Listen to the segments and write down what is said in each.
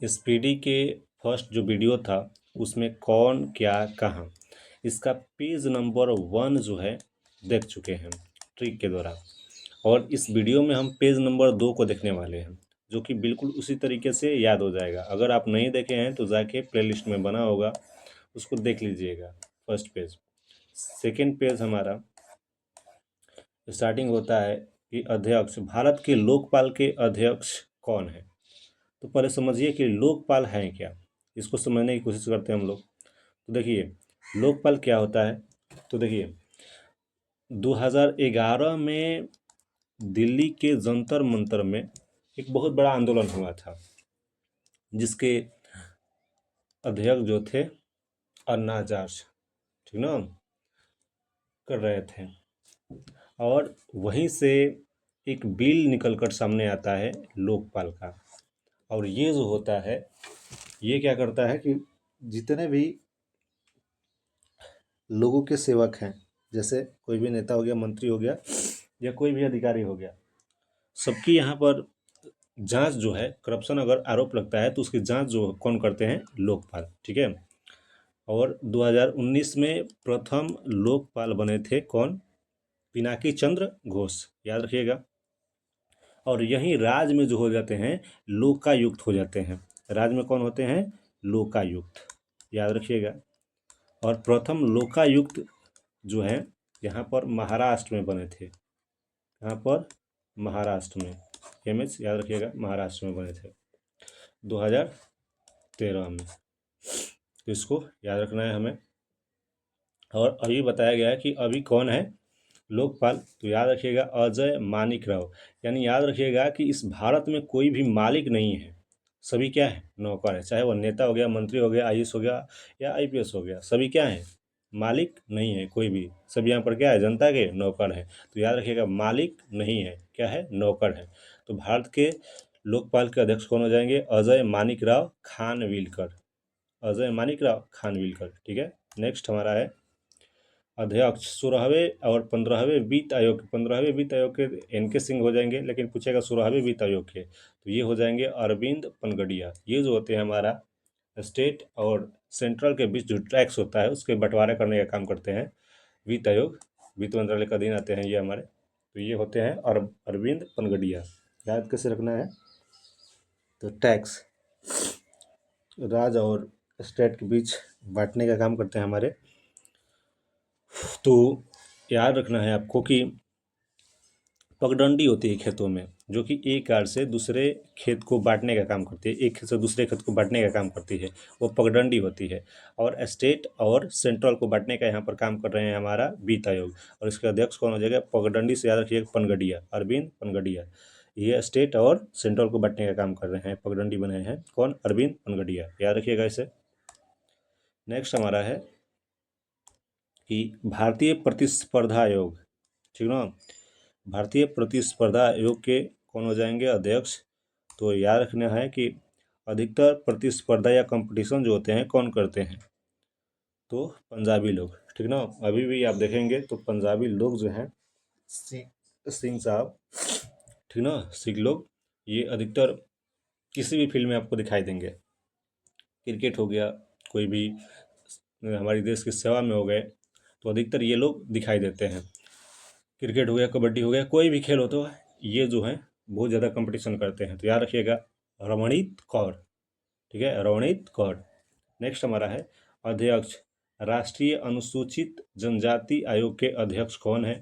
Speedy के first जो video था उसमें कौन क्या कहाँ, इसका पेज नंबर 1 जो है देख चुके हैं ट्रिक के द्वारा। और इस वीडियो में हम पेज नंबर 2 को देखने वाले हैं, जो कि बिल्कुल उसी तरीके से याद हो जाएगा। अगर आप नहीं देखे हैं तो जाके प्लेलिस्ट में बना होगा, उसको देख लीजिएगा। First page. सेकेंड पेज हमारा स्टार्टिंग होता है कि अध्यक्ष, भारत के लोकपाल के अध्यक्ष कौन है। तो पहले समझिए कि लोकपाल हैं क्या, इसको समझने की कोशिश करते हैं हम लोग। तो देखिए लोकपाल क्या होता है। तो देखिए 2011 में दिल्ली के जंतर मंतर में एक बहुत बड़ा आंदोलन हुआ था, जिसके अध्यक्ष जो थे अन्ना हजारे, ठीक ना, कर रहे थे। और वहीं से एक बिल निकलकर सामने आता है लोकपाल का। और ये जो होता है, ये क्या करता है कि जितने भी लोगों के सेवक हैं, जैसे कोई भी नेता हो गया, मंत्री हो गया, या कोई भी अधिकारी हो गया, सबकी यहाँ पर जांच जो है, करप्शन अगर आरोप लगता है तो उसकी जांच जो कौन करते हैं, लोकपाल, ठीक है। और 2019 में प्रथम लोकपाल बने थे कौन, पिनाकी चंद्र घोष, याद रखिएगा। और यहीं राज्य में जो हो जाते हैं लोकायुक्त हो जाते हैं। राज्य में कौन होते हैं, लोकायुक्त, याद रखिएगा। और प्रथम लोकायुक्त जो है यहाँ पर महाराष्ट्र में बने थे। यहाँ पर महाराष्ट्र में, एमएच याद रखिएगा, महाराष्ट्र में बने थे 2013 में। तो इसको याद रखना है हमें। और अभी बताया गया है कि अभी कौन है लोकपाल, तो याद रखिएगा अजय मानिक राव। यानी याद रखिएगा कि इस भारत में कोई भी मालिक नहीं है, सभी क्या है, नौकर है। चाहे वो नेता हो गया, मंत्री हो गया, आईएएस हो गया या आईपीएस हो गया, सभी क्या है, मालिक नहीं है कोई भी। सभी यहाँ पर क्या है, जनता के नौकर है। तो याद रखिएगा मालिक नहीं है, क्या है, नौकर है। तो भारत के लोकपाल के अध्यक्ष कौन हो जाएंगे, अजय मानिक राव खानविलकर, अजय मानिक राव खानविलकर, ठीक है। नेक्स्ट हमारा है अध्यक्ष 16वें और 15वें वित्त आयोग। 15वें वित्त आयोग के एनके सिंह हो जाएंगे, लेकिन पूछेगा 16वें वित्त आयोग के, तो ये हो जाएंगे अरविंद पनगड़िया। ये जो होते हैं हमारा स्टेट और सेंट्रल के बीच जो टैक्स होता है उसके बंटवारा करने का काम करते हैं वित्त आयोग, वित्त मंत्रालय का अधीन आते हैं ये हमारे। तो ये होते हैं अरविंद पनगड़िया। याद कैसे रखना है, तो टैक्स राज्य और स्टेट के बीच बांटने का काम करते हैं हमारे। तो याद रखना है आपको कि पगडंडी होती है खेतों में, जो कि एक कार से दूसरे खेत को बांटने का काम करती है, एक खेत से दूसरे खेत को बांटने का काम करती है, वो पगडंडी होती है। और स्टेट और सेंट्रल को बांटने का यहाँ पर काम कर रहे हैं हमारा वित्त आयोग। और इसके अध्यक्ष कौन हो जाएगा, पगडंडी से याद रखिएगा पनगड़िया, अरविंद पनगड़िया। ये स्टेट और सेंट्रल को बांटने का काम कर रहे हैं, पगडंडी बने हैं कौन, अरविंद पनगड़िया, याद रखिएगा इसे। नेक्स्ट हमारा है कि भारतीय प्रतिस्पर्धा आयोग, ठीक ना, भारतीय प्रतिस्पर्धा आयोग के कौन हो जाएंगे अध्यक्ष। तो याद रखना है कि अधिकतर प्रतिस्पर्धा या कंपटीशन जो होते हैं कौन करते हैं, तो पंजाबी लोग, ठीक ना। अभी भी आप देखेंगे तो पंजाबी लोग जो हैं, सिंह साहब, ठीक ना, सिख लोग, ये अधिकतर किसी भी फील्ड में आपको दिखाई देंगे। क्रिकेट हो गया, कोई भी हमारी देश की सेवा में हो गए, तो अधिकतर ये लोग दिखाई देते हैं। क्रिकेट हो गया, कबड्डी हो गया, कोई भी खेल हो तो ये जो है बहुत ज़्यादा कंपटीशन करते हैं। तो याद रखिएगा रमणीत कौर, ठीक है, रमणीत कौर। नेक्स्ट हमारा है अध्यक्ष, राष्ट्रीय अनुसूचित जनजाति आयोग के अध्यक्ष कौन है।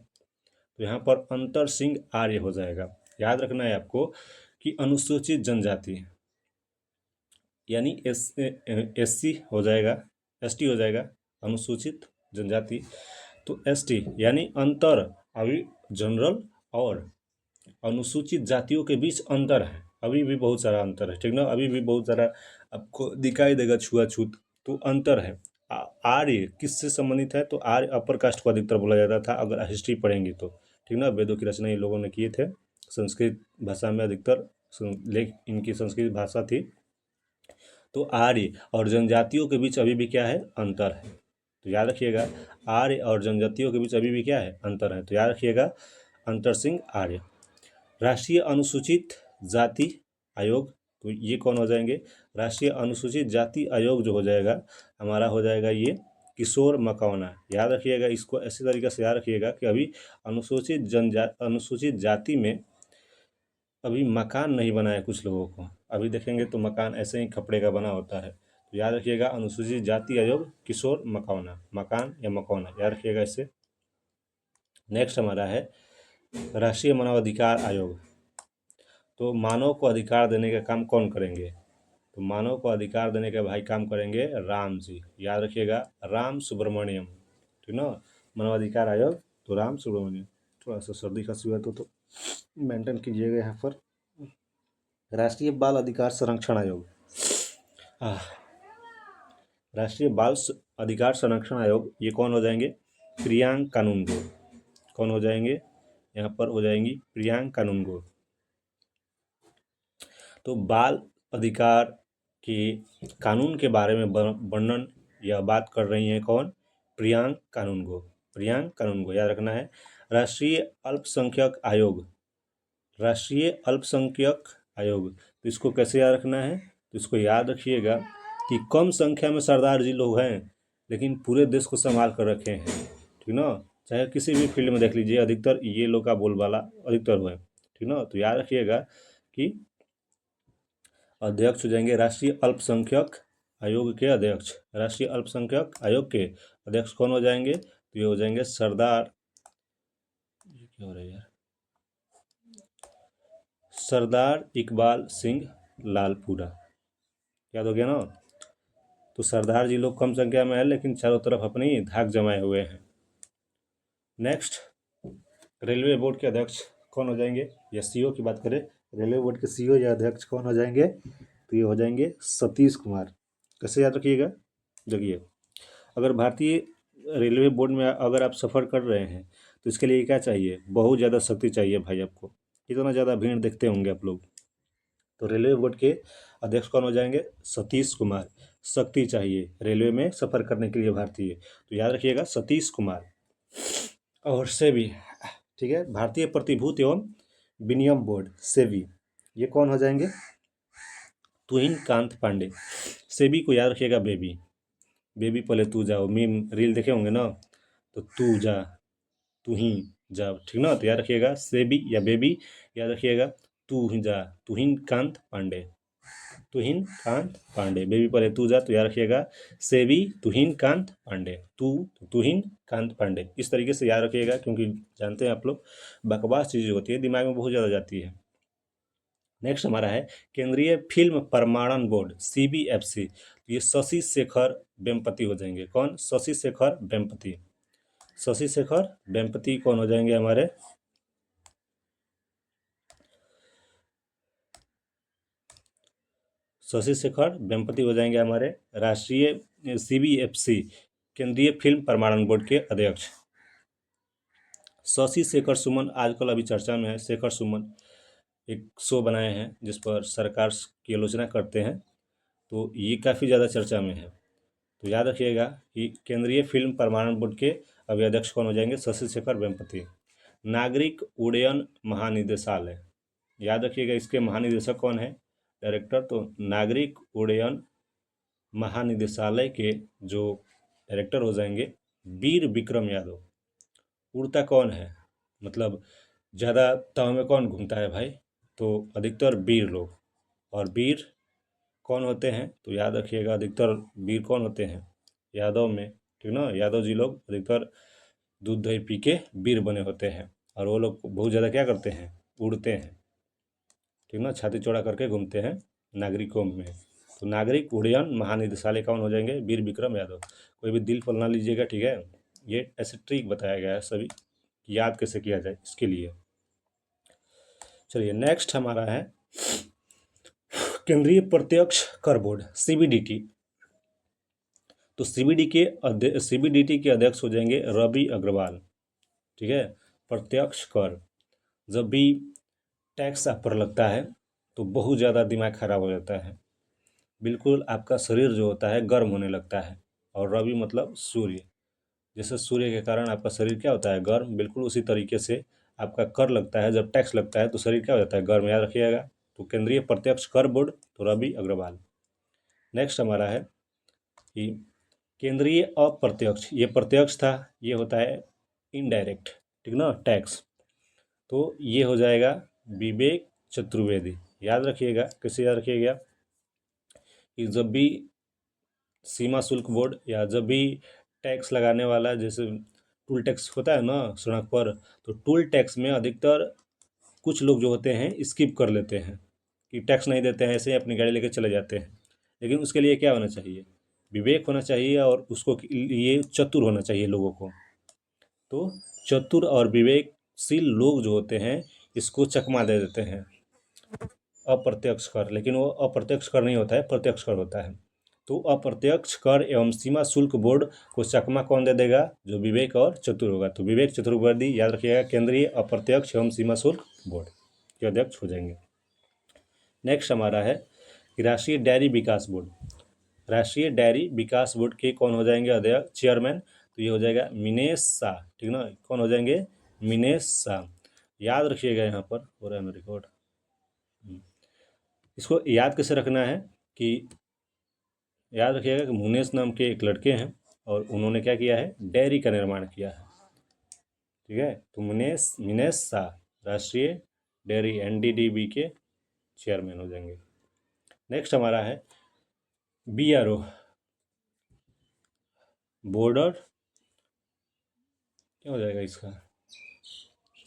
तो यहाँ पर अंतर सिंह आर्य हो जाएगा। याद रखना है आपको कि अनुसूचित जनजाति यानी एससी हो जाएगा, एसटी हो जाएगा, अनुसूचित जनजाति। तो एसटी यानी अंतर, अभी जनरल और अनुसूचित जातियों के बीच अंतर है, अभी भी बहुत सारा अंतर है, ठीक ना, अभी भी बहुत सारा आपको दिखाई देगा छुआछूत, तो अंतर है। आर्य किससे संबंधित है, तो आर्य अपर कास्ट को अधिकतर बोला जाता था अगर हिस्ट्री पढ़ेंगे तो, ठीक ना। वेदों की रचना इन लोगों ने किए थे, संस्कृत भाषा में अधिकतर लेख इनकी संस्कृत भाषा थी। तो आर्य और जनजातियों के बीच अभी भी क्या है, अंतर है। तो याद रखिएगा आर्य और जनजातियों के बीच अभी भी क्या है, अंतर है। तो याद रखिएगा अंतर सिंह आर्य। राष्ट्रीय अनुसूचित जाति आयोग, तो ये कौन हो जाएंगे, राष्ट्रीय अनुसूचित जाति आयोग जो हो जाएगा हमारा, हो जाएगा ये किशोर मकौना। याद रखिएगा इसको, ऐसी तरीके से याद रखिएगा कि अभी अनुसूचित जाति में अभी मकान नहीं बना है कुछ लोगों को। अभी देखेंगे तो मकान ऐसे ही कपड़े का बना होता है। तो याद रखिएगा अनुसूचित जाति आयोग किशोर मकौना, मकान या मकौना, याद रखिएगा इससे। नेक्स्ट हमारा है राष्ट्रीय मानवाधिकार आयोग। तो मानव को अधिकार देने का काम कौन करेंगे? तो मानव को अधिकार देने का भाई काम करेंगे राम जी। याद रखिएगा राम सुब्रमण्यम, ठीक ना। मानवाधिकार आयोग तो राम सुब्रमण्यम। थोड़ा सा सर्दी खांसी हुआ तो मेंटेन कीजिएगा यहाँ पर। राष्ट्रीय बाल अधिकार संरक्षण आयोग। राष्ट्रीय बाल अधिकार संरक्षण आयोग ये कौन हो जाएंगे? प्रियांक कानूनगो। कौन हो जाएंगे? यहाँ पर हो जाएंगी प्रियांक कानूनगो। तो बाल अधिकार के कानून के बारे में वर्णन या बात कर रही हैं कौन? प्रियांक कानूनगो। प्रियांक कानूनगो याद रखना है। राष्ट्रीय अल्पसंख्यक आयोग। राष्ट्रीय अल्पसंख्यक आयोग, तो इसको कैसे याद रखना है? तो इसको याद रखिएगा कि कम संख्या में सरदार जी लोग हैं लेकिन पूरे देश को संभाल कर रखे हैं, ठीक ना। चाहे किसी भी फील्ड में देख लीजिए, अधिकतर ये लोग का बोलबाला अधिकतर हुए, ठीक ना। तो याद रखिएगा कि अध्यक्ष हो जाएंगे राष्ट्रीय अल्पसंख्यक आयोग के अध्यक्ष। राष्ट्रीय अल्पसंख्यक आयोग के अध्यक्ष कौन हो जाएंगे? तो ये हो जाएंगे सरदार, ये क्या हो रहा है यार, सरदार इकबाल सिंह लालपुरा। याद हो गया ना। तो सरदार जी लोग कम संख्या में है लेकिन चारों तरफ अपनी धाक जमाए हुए हैं। नेक्स्ट रेलवे बोर्ड के अध्यक्ष कौन हो जाएंगे? या सीईओ की बात करें, रेलवे बोर्ड के सीईओ या अध्यक्ष कौन हो जाएंगे? तो ये हो जाएंगे सतीश कुमार। कैसे याद रखिएगा? देखिए, अगर भारतीय रेलवे बोर्ड में अगर आप सफ़र कर रहे हैं तो इसके लिए क्या चाहिए? बहुत ज़्यादा शक्ति चाहिए भाई आपको। कितना ज़्यादा भीड़ देखते होंगे आप लोग। तो रेलवे बोर्ड के अध्यक्ष कौन हो जाएंगे? सतीश कुमार। शक्ति चाहिए रेलवे में सफ़र करने के लिए भारतीय, तो याद रखिएगा सतीश कुमार। और सेबी, ठीक है, भारतीय प्रतिभूति एवं विनिमय बोर्ड, सेबी, ये कौन हो जाएंगे? तुहिन कांत पांडे। सेबी को याद रखिएगा बेबी, बेबी पहले तू जाओ, मीम रील देखे होंगे ना, तो तू जा, तू ही जा, ठीक ना। तो याद रखिएगा सेबी या बेबी, याद रखिएगा तू ही जा, तुहिन कांत पांडे। तुहिन कांत पांडे, बेबी पहले तू जा, तो याद रखिएगा सेबी तुहिन कांत पांडे। तुहिन कांत पांडे, इस तरीके से याद रखिएगा क्योंकि जानते हैं आप लोग बकवास चीज़ होती है दिमाग में बहुत ज़्यादा जाती है। नेक्स्ट हमारा है केंद्रीय फिल्म प्रमाणन बोर्ड, CBFC। ये शशि शेखर वेम्पति हो जाएंगे। कौन? शशि शेखर वेम्पति। शशि शेखर वेम्पति कौन हो जाएंगे हमारे? शशि शेखर वेम्पति हो जाएंगे हमारे राष्ट्रीय CBFC केंद्रीय फिल्म प्रमाणन बोर्ड के अध्यक्ष। शशि शेखर सुमन आजकल अभी चर्चा में है। शेखर सुमन एक शो बनाए हैं जिस पर सरकार की आलोचना करते हैं, तो ये काफ़ी ज़्यादा चर्चा में है। तो याद रखिएगा कि केंद्रीय फिल्म प्रमाणन बोर्ड के अभी अध्यक्ष कौन हो जाएंगे? शशि शेखर वेम्पति। नागरिक उड्डयन महानिदेशालय, याद रखिएगा इसके महानिदेशक कौन है? डायरेक्टर। तो नागरिक उड्डयन महानिदेशालय के जो डायरेक्टर हो जाएंगे वीर विक्रम यादव। उड़ता कौन है? मतलब ज़्यादा ताव में कौन घूमता है भाई? तो अधिकतर वीर लोग। और वीर कौन होते हैं? तो याद रखिएगा अधिकतर वीर कौन होते हैं? यादव में, ठीक ना। यादव जी लोग अधिकतर दूध दही पी के वीर बने होते हैं और वो लोग बहुत ज़्यादा क्या करते हैं? उड़ते हैं, ठीक ना, छाती चौड़ा करके घूमते हैं नागरिकों में। तो नागरिक उड्डयन महानिदेशालय कौन हो जाएंगे? वीर विक्रम यादव। कोई भी दिल पर ना लीजिएगा, ठीक है। ये ऐसे ट्रिक बताया गया है सभी, याद कैसे किया जाए इसके लिए। चलिए नेक्स्ट हमारा है केंद्रीय प्रत्यक्ष कर बोर्ड, CBDT। तो CBDT के अध्यक्ष हो जाएंगे रवि अग्रवाल, ठीक है। प्रत्यक्ष कर, जब भी टैक्स आप पर लगता है तो बहुत ज़्यादा दिमाग खराब हो जाता है, बिल्कुल आपका शरीर जो होता है गर्म होने लगता है। और रवि मतलब सूर्य, जैसे सूर्य के कारण आपका शरीर क्या होता है? गर्म। बिल्कुल उसी तरीके से आपका कर लगता है, जब टैक्स लगता है तो शरीर क्या हो जाता है? गर्म। याद रखिएगा। तो केंद्रीय प्रत्यक्ष कर बोर्ड तो रवि अग्रवाल। नेक्स्ट हमारा है कि केंद्रीय अप्रत्यक्ष, ये प्रत्यक्ष था, ये होता है इनडायरेक्ट, ठीक ना, टैक्स। तो ये हो जाएगा विवेक चतुर्वेदी। याद रखिएगा, कैसे याद रखिएगा कि जब भी सीमा शुल्क बोर्ड या जब भी टैक्स लगाने वाला, जैसे टूल टैक्स होता है ना सड़क पर, तो टूल टैक्स में अधिकतर कुछ लोग जो होते हैं स्किप कर लेते हैं कि टैक्स नहीं देते हैं, ऐसे ही अपनी गाड़ी लेकर चले जाते हैं। लेकिन उसके लिए क्या होना चाहिए, विवेक होना चाहिए और उसको लिए चतुर होना चाहिए लोगों को। तो चतुर और विवेकशील लोग जो होते हैं इसको चकमा दे देते हैं अप्रत्यक्ष कर, लेकिन वो अप्रत्यक्ष कर नहीं होता है, प्रत्यक्ष कर होता है। तो अप्रत्यक्ष कर एवं सीमा शुल्क बोर्ड को चकमा कौन दे देगा, जो विवेक और चतुर होगा। तो विवेक चतुर्वेदी याद रखिएगा केंद्रीय अप्रत्यक्ष एवं सीमा शुल्क बोर्ड के अध्यक्ष हो जाएंगे। नेक्स्ट हमारा है कि राष्ट्रीय डेयरी विकास बोर्ड। राष्ट्रीय डेयरी विकास बोर्ड के कौन हो जाएंगे अध्यक्ष, चेयरमैन, तो ये हो जाएगा मिनेश शाह, ठीक ना, कौन हो जाएंगे, मिनेश शाह। याद रखिएगा, यहाँ पर हो रहा है मेरा रिकॉर्ड। इसको याद कैसे रखना है कि याद रखिएगा कि मुनेश नाम के एक लड़के हैं और उन्होंने क्या किया है, डेयरी का निर्माण किया है, ठीक है। तो मिनेश शाह राष्ट्रीय डेयरी एनडीडीबी के चेयरमैन हो जाएंगे। नेक्स्ट हमारा है बीआरओ, बॉर्डर, क्या हो जाएगा इसका,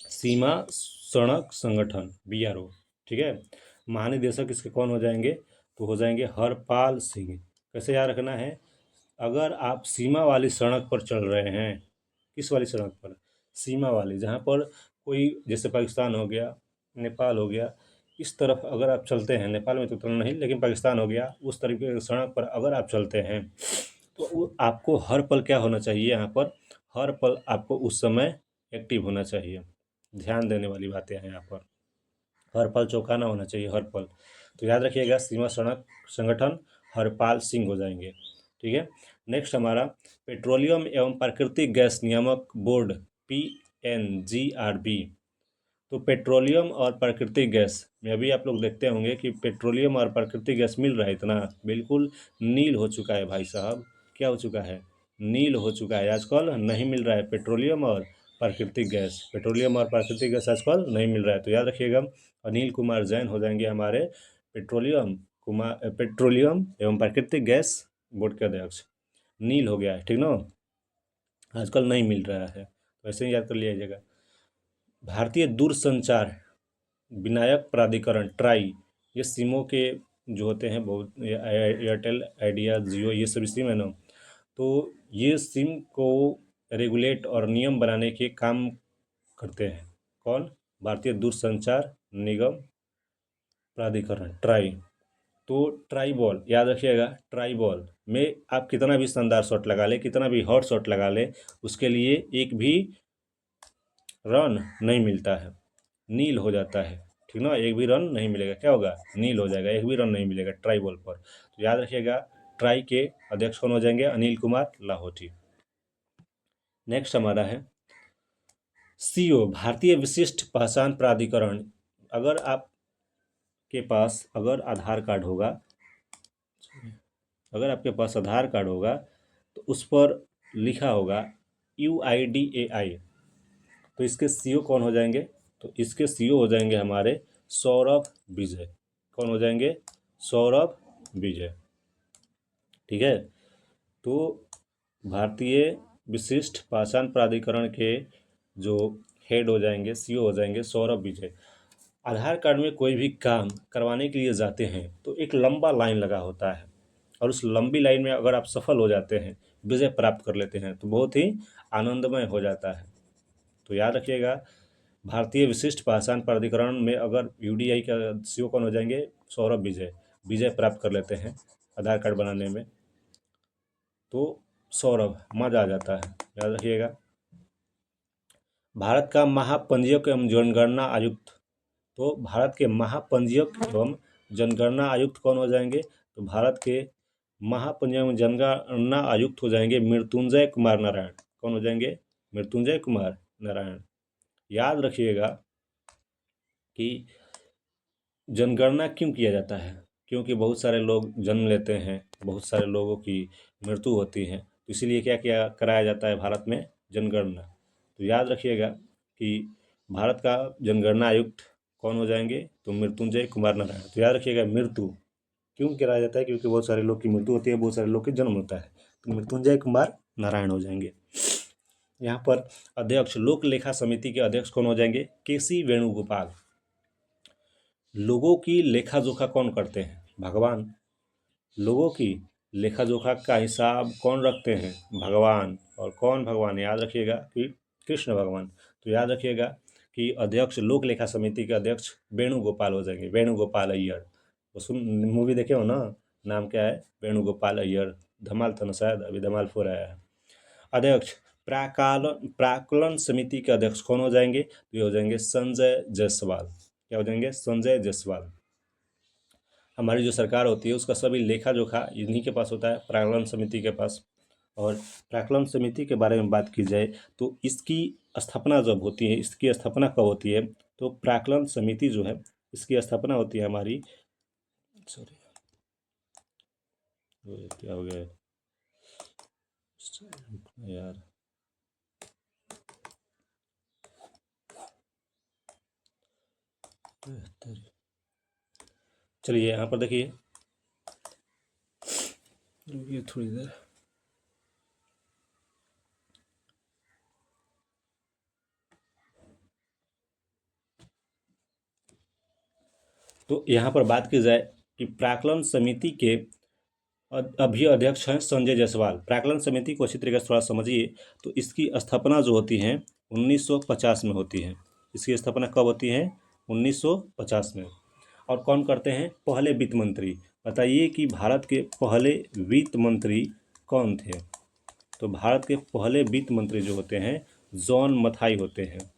सीमा सड़क संगठन, बीआरओ, ठीक है। महानिदेशक इसके कौन हो जाएंगे, तो हो जाएंगे हरपाल सिंह। कैसे याद रखना है, अगर आप सीमा वाली सड़क पर चल रहे हैं, किस वाली सड़क पर, सीमा वाली, जहाँ पर कोई, जैसे पाकिस्तान हो गया, नेपाल हो गया, इस तरफ अगर आप चलते हैं, नेपाल में तो उतना नहीं, लेकिन पाकिस्तान हो गया, उस तरीके की सड़क पर अगर आप चलते हैं तो आपको हर पल क्या होना चाहिए, यहाँ पर हर पल आपको उस समय एक्टिव होना चाहिए। ध्यान देने वाली बातें हैं यहाँ पर, हर पल चौंकाना होना चाहिए, हर पल। तो याद रखिएगा सीमा सड़क संगठन हरपाल सिंह हो जाएंगे, ठीक है। नेक्स्ट हमारा पेट्रोलियम एवं प्राकृतिक गैस नियामक बोर्ड, PNGRB। तो पेट्रोलियम और प्राकृतिक गैस में अभी आप लोग देखते होंगे कि पेट्रोलियम और प्राकृतिक गैस मिल रहा है इतना, बिल्कुल नील हो चुका है भाई साहब, क्या हो चुका है, नील हो चुका है, आजकल नहीं मिल रहा है पेट्रोलियम और प्राकृतिक गैस, पेट्रोलियम और प्राकृतिक गैस आजकल नहीं मिल रहा है। तो याद रखिएगा अनिल कुमार जैन हो जाएंगे हमारे पेट्रोलियम एवं प्राकृतिक गैस बोर्ड के अध्यक्ष। नील हो गया है, ठीक ना, आजकल नहीं मिल रहा है, तो ऐसे ही याद कर लीजिएगा। भारतीय दूरसंचार विनायक प्राधिकरण, ट्राई, ये सिमों के जो होते हैं बहुत, एयरटेल, आइडिया, जियो, ये सभी सिम है ना, तो ये सिम को रेगुलेट और नियम बनाने के काम करते हैं। कौन, भारतीय दूरसंचार निगम प्राधिकरण, ट्राई। तो ट्राई बॉल याद रखिएगा, ट्राई बॉल में आप कितना भी शानदार शॉट लगा ले, कितना भी हॉट शॉट लगा ले, उसके लिए एक भी रन नहीं मिलता है, नील हो जाता है, ठीक ना, एक भी रन नहीं मिलेगा, क्या होगा, नील हो जाएगा, एक भी रन नहीं मिलेगा ट्राई बॉल पर। तो याद रखिएगा ट्राई के अध्यक्ष कौन हो जाएंगे, अनिल कुमार लाहौटी। नेक्स्ट हमारा है CO, भारतीय विशिष्ट पहचान प्राधिकरण। अगर आपके पास अगर आधार कार्ड होगा, अगर आपके पास आधार कार्ड होगा तो उस पर लिखा होगा UIDAI, तो इसके CO कौन हो जाएंगे, तो इसके CO हो जाएंगे हमारे सौरभ विजय। कौन हो जाएंगे, सौरभ विजय, ठीक है। तो भारतीय विशिष्ट पहचान प्राधिकरण के जो हेड हो जाएंगे, CO हो जाएंगे सौरभ विजय। आधार कार्ड में कोई भी काम करवाने के लिए जाते हैं तो एक लंबा लाइन लगा होता है, और उस लंबी लाइन में अगर आप सफल हो जाते हैं, विजय प्राप्त कर लेते हैं, तो बहुत ही आनंदमय हो जाता है। तो याद रखिएगा भारतीय विशिष्ट पहचान प्राधिकरण में अगर UDI का CO कौन हो जाएंगे, सौरभ विजय, विजय प्राप्त कर लेते हैं आधार कार्ड बनाने में, तो सौरभ, मजा आ जाता है, याद रखिएगा। भारत का महापंजीयक एवं जनगणना आयुक्त, तो भारत के महापंजीयक एवं जनगणना आयुक्त कौन हो जाएंगे, तो भारत के महापंजीयक एवं जनगणना आयुक्त हो जाएंगे मृत्युंजय कुमार नारायण। कौन हो जाएंगे, मृत्युंजय कुमार नारायण। याद रखिएगा कि जनगणना क्यों किया जाता है, क्योंकि बहुत सारे लोग जन्म लेते हैं, बहुत सारे लोगों की मृत्यु होती है, तो इसीलिए क्या क्या कराया जाता है भारत में, जनगणना। तो याद रखिएगा कि भारत का जनगणना आयुक्त कौन हो जाएंगे, तो मृत्युंजय कुमार नारायण। तो याद रखिएगा मृत्यु क्यों कराया जाता है, क्योंकि बहुत सारे लोग की मृत्यु होती है, बहुत सारे लोग के जन्म होता है, तो मृत्युंजय कुमार नारायण हो जाएंगे। यहाँ पर अध्यक्ष, लोक लेखा समिति के अध्यक्ष कौन हो जाएंगे, केसी वेणुगोपाल। लोगों की लेखा जोखा कौन करते हैं, भगवान। लोगों की लेखा जोखा का हिसाब कौन रखते हैं, भगवान। और कौन भगवान, याद रखिएगा कि कृष्ण भगवान। तो याद रखिएगा कि अध्यक्ष, लोक लेखा समिति के अध्यक्ष वेणुगोपाल हो जाएंगे, वेणुगोपाल अय्यर। वो सुन, मूवी देखे हो ना, नाम क्या है, वेणुगोपाल अय्यर। धमाल था ना शायद, अभी धमाल 4 आया है। अध्यक्ष, प्राक्कलन समिति के अध्यक्ष कौन हो जाएंगे, तो ये हो जाएंगे संजय जायसवाल। क्या हो जाएंगे, संजय जायसवाल। हमारी जो सरकार होती है उसका सभी लेखा जोखा इन्हीं के पास होता है, प्राक्कलन समिति के पास। और प्राक्कलन समिति के बारे में बात की जाए तो इसकी स्थापना जब होती है, इसकी स्थापना कब होती है, तो प्राक्कलन समिति जो है इसकी स्थापना होती है हमारी, सॉरी क्या हो गया यार, चलिए यहाँ पर देखिए, रुकिए थोड़ी देर। तो यहाँ पर बात की जाए कि प्राक्कलन समिति के अभी अध्यक्ष हैं संजय जायसवाल। प्राक्कलन समिति को अच्छी तरीके से थोड़ा समझिए। तो इसकी स्थापना जो होती है 1950 में होती है। इसकी स्थापना कब होती है, 1950 में। और कौन करते हैं, पहले वित्त मंत्री। बताइए कि भारत के पहले वित्त मंत्री कौन थे। तो भारत के पहले वित्त मंत्री जो होते हैं जॉन मथाई होते हैं।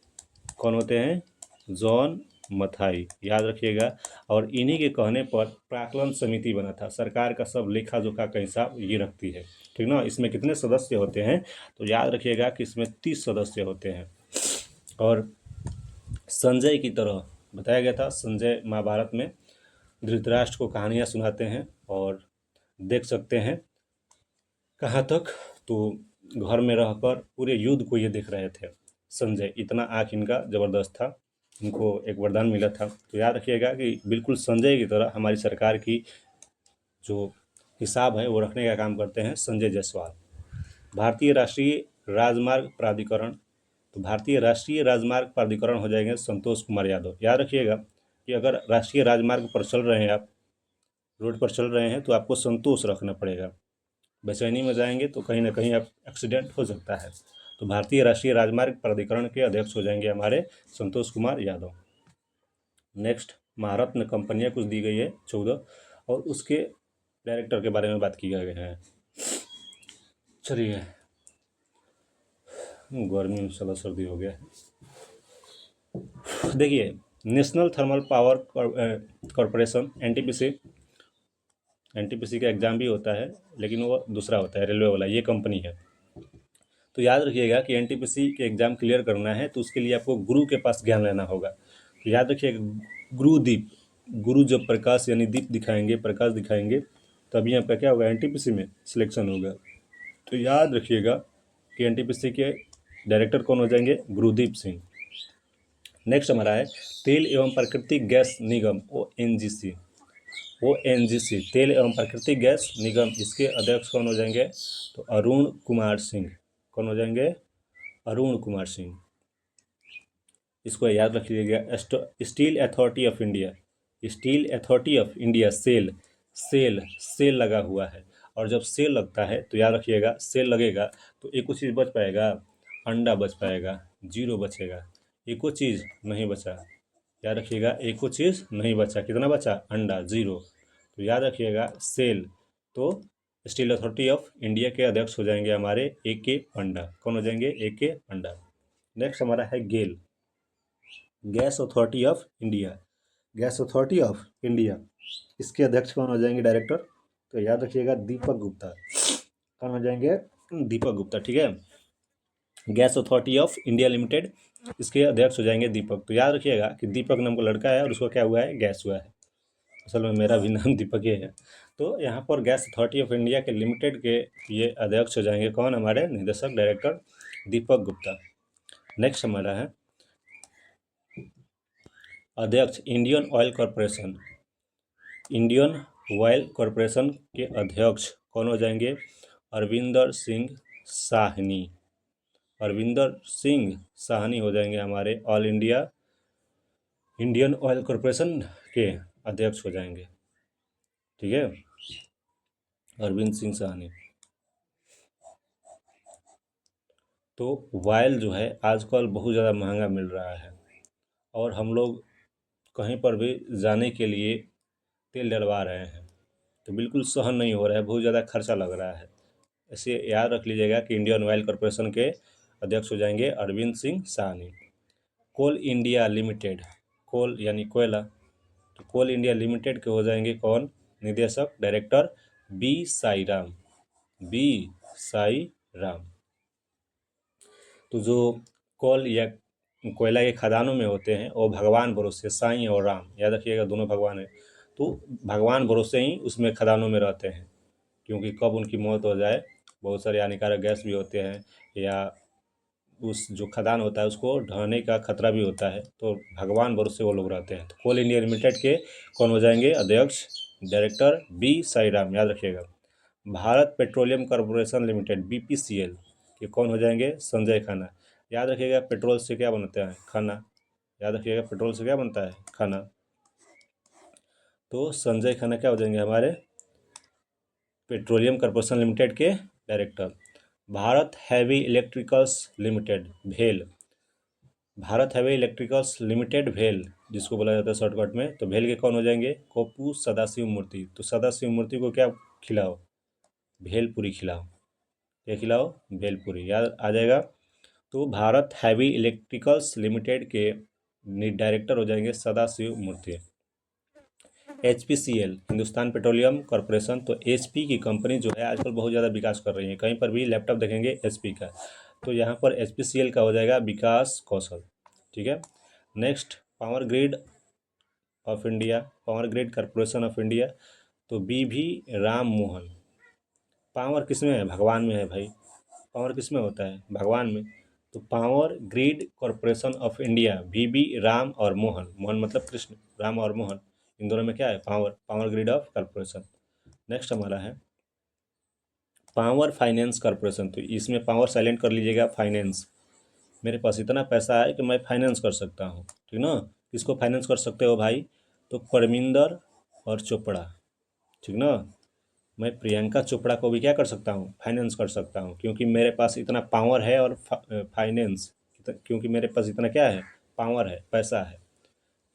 कौन होते हैं, जॉन मथाई, याद रखिएगा। और इन्हीं के कहने पर प्राक्कलन समिति बना था। सरकार का सब लेखा जोखा का हिसाब ये रखती है, ठीक ना। इसमें कितने सदस्य होते हैं, तो याद रखिएगा कि इसमें 30 सदस्य होते हैं। और संजय की तरह बताया गया था, संजय महाभारत में धृतराष्ट्र को कहानियाँ सुनाते हैं, और देख सकते हैं कहाँ तक, तो घर में रहकर पूरे युद्ध को ये देख रहे थे संजय। इतना आँख इनका ज़बरदस्त था, इनको एक वरदान मिला था। तो याद रखिएगा कि बिल्कुल संजय की तरह हमारी सरकार की जो हिसाब है वो रखने का काम करते हैं संजय जायसवाल। भारतीय राष्ट्रीय राजमार्ग प्राधिकरण, तो भारतीय राष्ट्रीय राजमार्ग प्राधिकरण हो जाएंगे संतोष कुमार यादव। याद रखिएगा कि अगर राष्ट्रीय राजमार्ग पर चल रहे हैं आप, रोड पर चल रहे हैं, तो आपको संतोष रखना पड़ेगा। बेचैनी में जाएंगे तो कहीं ना कहीं आप एक्सीडेंट हो सकता है। तो भारतीय राष्ट्रीय राजमार्ग प्राधिकरण के अध्यक्ष हो जाएंगे हमारे संतोष कुमार यादव। नेक्स्ट, महारत्न कंपनियां कुछ दी गई है 14, और उसके डायरेक्टर के बारे में बात किया गया है। चलिए, गर्मी में साला सर्दी हो गया है। देखिए, national thermal power corporation, NTPC का एग्ज़ाम भी होता है, लेकिन वो दूसरा होता है, रेलवे वाला, ये कंपनी है। तो याद रखिएगा कि एनटीपीसी के एग्ज़ाम क्लियर करना है तो उसके लिए आपको गुरु के पास ज्ञान लेना होगा। तो याद रखिएगा, गुरुदीप, गुरु जब प्रकाश यानी दीप दिखाएंगे, प्रकाश दिखाएंगे, तभी आपका क्या होगा, एनटीपीसी में सिलेक्शन होगा। तो याद रखिएगा कि एनटीपीसी के डायरेक्टर कौन हो जाएंगे, गुरुदीप सिंह। नेक्स्ट हमारा है तेल एवं प्राकृतिक गैस निगम, ओएनजीसी। ओएनजीसी, तेल एवं प्राकृतिक गैस निगम, इसके अध्यक्ष कौन हो जाएंगे, तो अरुण कुमार सिंह। कौन हो जाएंगे, अरुण कुमार सिंह। इसको याद रखिएगा। Steel Authority of India, Steel Authority of India, SAIL, SAIL लगा हुआ है। और जब सेल लगता है तो याद रखिएगा, सेल लगेगा तो एको चीज़ बच पाएगा, अंडा बच पाएगा, जीरो बचेगा, एको चीज़ नहीं बचा। याद रखिएगा, एको चीज़ नहीं बचा, कितना बचा, अंडा, जीरो। तो याद रखिएगा सेल। तो स्टील अथॉरिटी ऑफ इंडिया के अध्यक्ष हो जाएंगे हमारे ए के पंडा। कौन हो जाएंगे, ए के पंडा। नेक्स्ट हमारा है GAIL, gas authority of India, gas authority of India, इसके अध्यक्ष कौन हो जाएंगे, डायरेक्टर, तो याद रखिएगा दीपक गुप्ता। कौन हो जाएंगे, दीपक गुप्ता, ठीक है। Gas authority of India limited, इसके अध्यक्ष हो जाएंगे दीपक। तो याद रखिएगा कि दीपक नाम का लड़का है और उसको क्या हुआ है, गैस हुआ है। असल में मेरा भी नाम दीपक ही है। तो यहाँ पर गैस अथॉरिटी ऑफ इंडिया के लिमिटेड के ये अध्यक्ष हो जाएंगे कौन? हमारे निदेशक डायरेक्टर दीपक गुप्ता। नेक्स्ट हमारा है अध्यक्ष Indian oil corporation. Indian oil corporation के अध्यक्ष कौन हो जाएंगे? अरविंदर सिंह साहनी। अरविंदर सिंह साहनी हो जाएंगे हमारे all India Indian oil corporation के अध्यक्ष हो जाएंगे। ठीक है, अरविंद सिंह साहनी। तो ऑयल जो है आजकल बहुत ज़्यादा महंगा मिल रहा है और हम लोग कहीं पर भी जाने के लिए तेल डलवा रहे हैं तो बिल्कुल सहन नहीं हो रहा है, बहुत ज़्यादा खर्चा लग रहा है। इसे याद रख लीजिएगा कि इंडियन ऑयल कॉरपोरेशन के अध्यक्ष हो जाएंगे अरविंद सिंह साहनी। कोल इंडिया लिमिटेड, कोल यानी कोयला, तो कोल इंडिया लिमिटेड के हो जाएंगे कौन? निदेशक director B Sai Ram. B Sai Ram. तो जो कोल या कोयला के खदानों में होते हैं वो भगवान भरोसे, साईं और राम, याद रखिएगा दोनों भगवान हैं। तो भगवान भरोसे ही उसमें खदानों में रहते हैं, क्योंकि कब उनकी मौत हो जाए, बहुत सारे हानिकारक गैस भी होते हैं या उस जो खदान होता है उसको ढहने का खतरा भी होता है, तो भगवान भरोसे वो लोग रहते हैं। तो कोल इंडिया लिमिटेड के कौन हो जाएंगे अध्यक्ष? डायरेक्टर बी साई राम, याद रखिएगा। Bharat petroleum corporation limited BPCL के कौन हो जाएंगे? संजय खन्ना। याद रखिएगा पेट्रोल से क्या बनता है? खाना। याद रखिएगा पेट्रोल से क्या बनता है? खाना। तो संजय खन्ना क्या हो जाएंगे? हमारे पेट्रोलियम कॉरपोरेशन लिमिटेड के director. Bharat heavy electricals limited भेल। भारत हैवी इलेक्ट्रिकल्स लिमिटेड भेल जिसको बोला जाता है शॉर्टकट में, तो भेल के कौन हो जाएंगे? कोप्पू सदाशिव मूर्ति। तो सदाशिव मूर्ति को क्या खिलाओ? भेलपुरी खिलाओ। क्या खिलाओ? भेलपुरी, याद आ जाएगा। तो भारत हैवी इलेक्ट्रिकल्स लिमिटेड के डायरेक्टर हो जाएंगे सदाशिव मूर्ति। HPCL हिंदुस्तान पेट्रोलियम कॉरपोरेशन, तो HP की कंपनी जो है आजकल बहुत ज़्यादा विकास कर रही है, कहीं पर भी लैपटॉप देखेंगे HP का, तो यहाँ पर HPCL का हो जाएगा विकास कौशल। ठीक है। Next power grid of India, power grid corporation of India, तो BV राम मोहन। पावर किस में है? भगवान में है भाई। पावर किस में होता है? भगवान में। तो power grid corporation of India BV Ram और मोहन, मोहन मतलब कृष्ण, राम और मोहन, इन दोनों में क्या है? Power, power grid of corporation. Next हमारा है पावर फाइनेंस कॉरपोरेशन, तो इसमें पावर साइलेंट कर लीजिएगा, फाइनेंस। मेरे पास इतना पैसा है कि मैं फाइनेंस कर सकता हूँ, ठीक ना। किसको फाइनेंस कर सकते हो भाई? तो परमिंदर और चोपड़ा, ठीक ना। मैं प्रियंका चोपड़ा को भी क्या कर सकता हूँ? फाइनेंस कर सकता हूँ, क्योंकि मेरे पास इतना पावर है और फाइनेंस, क्योंकि मेरे पास इतना क्या है? पावर है, पैसा है।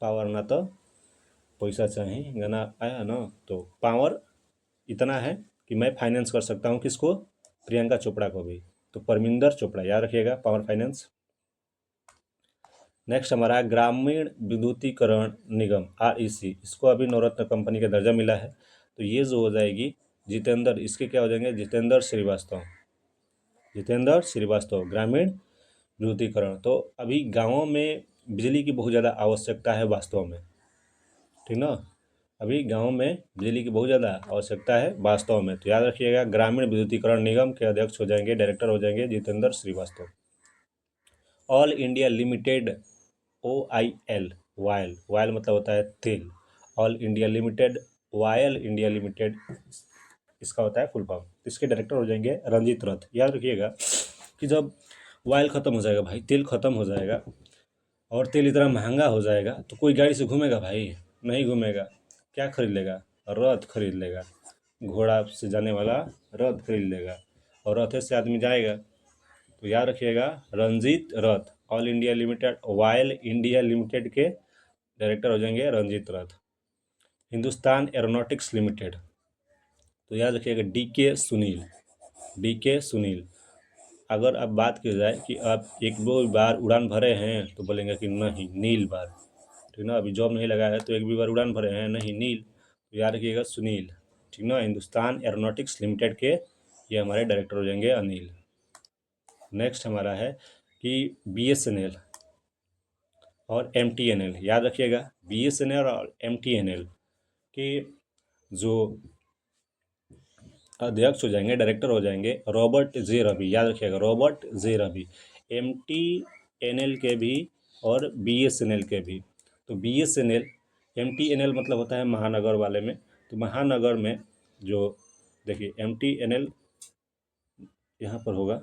पावर ना तो पैसा चाहिए, गाना आया ना। तो पावर इतना है कि मैं फाइनेंस कर सकता हूँ किसको? प्रियंका चोपड़ा को भी। तो परमिंदर चोपड़ा, याद रखिएगा, पावर फाइनेंस। नेक्स्ट हमारा ग्रामीण विद्युतीकरण निगम REC, इसको अभी नवरत्न कंपनी का दर्जा मिला है, तो ये जो हो जाएगी जितेंद्र, इसके क्या हो जाएंगे? जितेंद्र श्रीवास्तव। जितेंद्र श्रीवास्तव ग्रामीण विद्युतीकरण। तो अभी गाँवों में बिजली की बहुत ज़्यादा आवश्यकता है वास्तव में, ठीक ना। अभी गाँव में बिजली की बहुत ज़्यादा आवश्यकता है वास्तव में, तो याद रखिएगा ग्रामीण विद्युतीकरण निगम के अध्यक्ष हो जाएंगे, डायरेक्टर हो जाएंगे Jitendra Shrivastava. Oil India Limited OIL, oil, oil मतलब होता है तेल। Oil India Limited, Oil India Limited इसका होता है फुल फॉर्म। इसके डायरेक्टर हो जाएंगे रंजीत रथ। याद रखिएगा कि जब वायल ख़त्म हो जाएगा भाई, तेल ख़त्म हो जाएगा और तेल इतना महंगा हो जाएगा तो कोई गाड़ी से घूमेगा भाई? नहीं घूमेगा। क्या खरीद लेगा? रथ खरीद लेगा, घोड़ा से जाने वाला रथ खरीद लेगा, और रथ से आदमी जाएगा। तो याद रखिएगा Ranjit Rath, Oil India Limited, Oil India Limited के डायरेक्टर हो जाएंगे रंजीत रथ। हिंदुस्तान एरोनॉटिक्स लिमिटेड, तो याद रखिएगा DK सुनील। DK सुनील। अगर अब बात की जाए कि आप एक दो बार उड़ान भरे हैं तो बोलेंगे कि नहीं, नील बार, ठीक ना। अभी जॉब नहीं लगा है तो एक भी बार उड़ान भरे हैं? नहीं, नील। तो याद रखिएगा सुनील, ठीक ना। हिंदुस्तान एरोनॉटिक्स लिमिटेड के ये हमारे डायरेक्टर हो जाएंगे अनिल। नेक्स्ट हमारा है कि BSNL और MTNL, याद रखिएगा BSNL और MTNL, कि जो अध्यक्ष हो जाएंगे, डायरेक्टर हो जाएंगे रॉबर्ट जे रवि, याद रखिएगा रॉबर्ट जे रवि, MTNL के भी और BSNL के भी। तो BSNL, MTNL मतलब होता है महानगर वाले में, तो महानगर में जो देखिए MTNL यहाँ पर होगा,